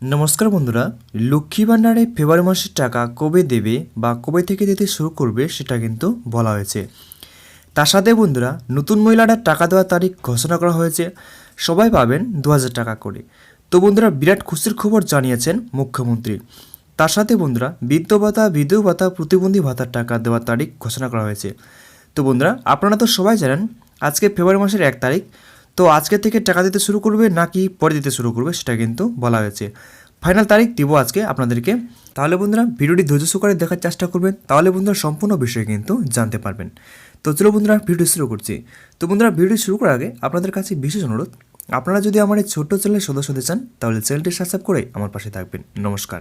নমস্কার বন্ধুরা, লক্ষ্মী ভাণ্ডারে ফেব্রুয়ারি মাসের টাকা কবে দেবে বা কবে থেকে দিতে শুরু করবে সেটা কিন্তু বলা হয়েছে। তার সাথে বন্ধুরা নতুন মহিলারা টাকা দেওয়ার তারিখ ঘোষণা করা হয়েছে। সবাই পাবেন 2000 টাকা করে। তো বন্ধুরা বিরাট খুশির খবর জানিয়েছেন মুখ্যমন্ত্রী। তার সাথে বন্ধুরা বৃদ্ধ ভাতা, বিধবা ভাতা, প্রতিবন্ধী ভাতার টাকা দেওয়ার তারিখ ঘোষণা করা হয়েছে। তো বন্ধুরা আপনারা তো সবাই জানেন আজকে ফেব্রুয়ারি মাসের 1 তারিখ। তো আজকে থেকে টাকা দিতে শুরু করবে নাকি পরে দিতে শুরু করবে সেটা কিন্তু বলা হয়েছে। ফাইনাল তারিখ দিব আজকে আপনাদেরকে। তাহলে বন্ধুরা ভিডিওটি ধৈর্য সহকারে দেখার চেষ্টা করবেন, তাহলে বন্ধুরা সম্পূর্ণ বিষয় কিন্তু জানতে পারবেন। তো চলো বন্ধুরা ভিডিও শুরু করছি। তো বন্ধুরা ভিডিও শুরু করার আগে আপনাদের কাছে বিশেষ অনুরোধ, আপনারা যদি আমার এই ছোট্ট চ্যানেলের সদস্য হতে চান তাহলে চ্যানেলটি সাবস্ক্রাইব করে আমার পাশে থাকবেন। নমস্কার।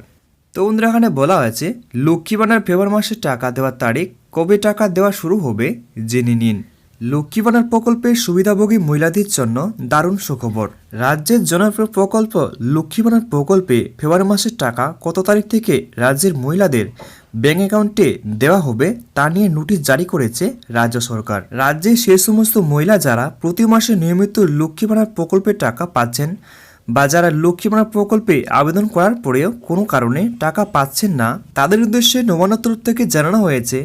তো বন্ধুরা এখানে বলা হয়েছে লক্ষ্মী ভাণ্ডার ফেব্রুয়ারি মাসের টাকা দেওয়ার তারিখ কবে টাকা দেওয়া শুরু হবে জেনে নিন। লক্ষ্মী ভাণ্ডার প্রকল্পের সুবিধাভোগী মহিলাদের জন্য দারুণ সুখবর। রাজ্যের জনপ্রিয় প্রকল্প লক্ষ্মী ভাণ্ডার প্রকল্পে ফেব্রুয়ারি মাসের টাকা কত তারিখ থেকে রাজ্যের মহিলাদের ব্যাঙ্ক অ্যাকাউন্টে দেওয়া হবে তা নিয়ে নোটিশ জারি করেছে রাজ্য সরকার। রাজ্যে সে সমস্ত মহিলা যারা প্রতি মাসে নিয়মিত লক্ষ্মী ভাণ্ডার প্রকল্পের টাকা পাচ্ছেন বা যারা লক্ষ্মী ভাণ্ডার প্রকল্পে আবেদন করার পরেও কোনো কারণে টাকা পাচ্ছেন না, তাদের উদ্দেশ্যে নবান্ন তরফ থেকে জানানো হয়েছে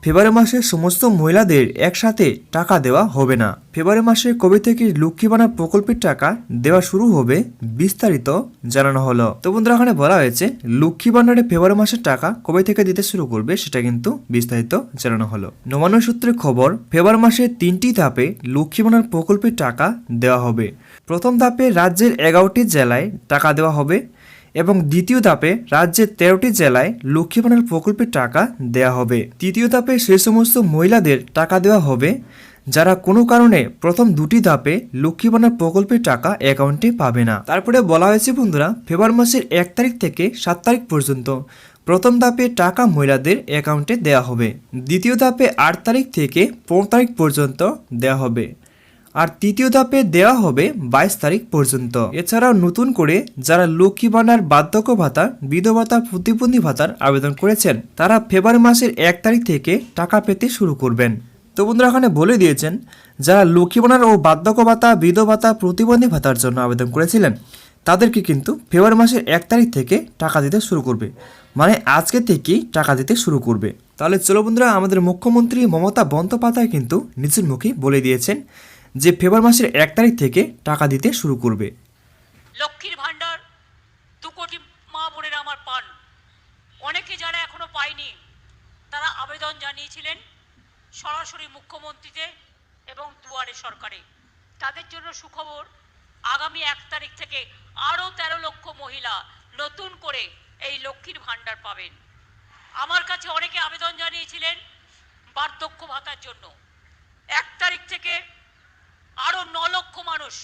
ফেব্রুয়ারি মাসে সমস্ত মহিলাদের একসাথে টাকা দেওয়া হবে না। ফেব্রুয়ারি মাসে কবে থেকে লক্ষ্মী ভাণ্ডার প্রকল্পের টাকা দেওয়া শুরু হবে বিস্তারিত জানানো হলো। তো বন্ধুরা এখানে বলা হয়েছে লক্ষ্মী ভাণ্ডারে ফেব্রুয়ারি মাসের টাকা কবে থেকে দিতে শুরু করবে সেটা কিন্তু বিস্তারিত জানানো হলো। নবান্ন সূত্রে খবর, ফেব্রুয়ারি মাসে 3টি ধাপে লক্ষ্মী ভাণ্ডার প্রকল্পের টাকা দেওয়া হবে। প্রথম ধাপে রাজ্যের 11টি জেলায় টাকা দেওয়া হবে এবং দ্বিতীয় ধাপে রাজ্যের 13টি জেলায় লক্ষ্মী ভাণ্ডার প্রকল্পের টাকা দেওয়া হবে। তৃতীয় ধাপে সে সমস্ত মহিলাদের টাকা দেওয়া হবে যারা কোনো কারণে প্রথম দুটি ধাপে লক্ষ্মী ভাণ্ডার প্রকল্পের টাকা অ্যাকাউন্টে পাবে না। তারপরে বলা হয়েছে বন্ধুরা ফেব্রুয়ারি মাসের 1 তারিখ থেকে 7 তারিখ পর্যন্ত প্রথম ধাপে টাকা মহিলাদের অ্যাকাউন্টে দেওয়া হবে। দ্বিতীয় ধাপে 8 তারিখ থেকে 15 তারিখ পর্যন্ত দেওয়া হবে আর তৃতীয় ধাপে দেওয়া হবে 22 তারিখ পর্যন্ত। এছাড়াও নতুন করে যারা লক্ষ্মী ভাণ্ডার, বার্ধক্য ভাতা, বিধবা ভাতা, প্রতিবন্ধী ভাতার আবেদন করেছেন তারা ফেব্রুয়ারি মাসের 1 তারিখ থেকে টাকা পেতে শুরু করবেন। তো বন্ধুরা এখানে বলে দিয়েছেন যারা লক্ষ্মী ভাণ্ডার ও বার্ধক্য ভাতা, বিধবা ভাতা, প্রতিবন্ধী ভাতার জন্য আবেদন করেছিলেন তাদেরকে কিন্তু ফেব্রুয়ারি মাসের 1 তারিখ থেকে টাকা দিতে শুরু করবে, মানে আজকে থেকেই টাকা দিতে শুরু করবে। তাহলে চলো বন্ধুরা আমাদের মুখ্যমন্ত্রী মমতা বন্দ্যোপাধ্যায় কিন্তু নিজের মুখেই বলে দিয়েছেন যে ফেব্রুয়ারি মাসের 1 তারিখ থেকে টাকা দিতে শুরু করবে। লক্ষ্মীর ভাণ্ডার 2 কোটি মা বোনেরা আমার পান। অনেকে যারা এখনো পায়নি তারা আবেদন জানিয়েছিলেন সরাসরি মুখ্যমন্ত্রীতে এবং দুয়ারে সরকারে। তাদের জন্য সুখবর, আগামী 1 তারিখ থেকে আরও 13 লক্ষ মহিলা নতুন করে এই লক্ষ্মীর ভাণ্ডার পাবেন। আমার কাছে অনেকে আবেদন জানিয়েছিলেন বার্ধক্য ভাতার জন্য। 1 তারিখ থেকে আরও 9 লক্ষ মানুষ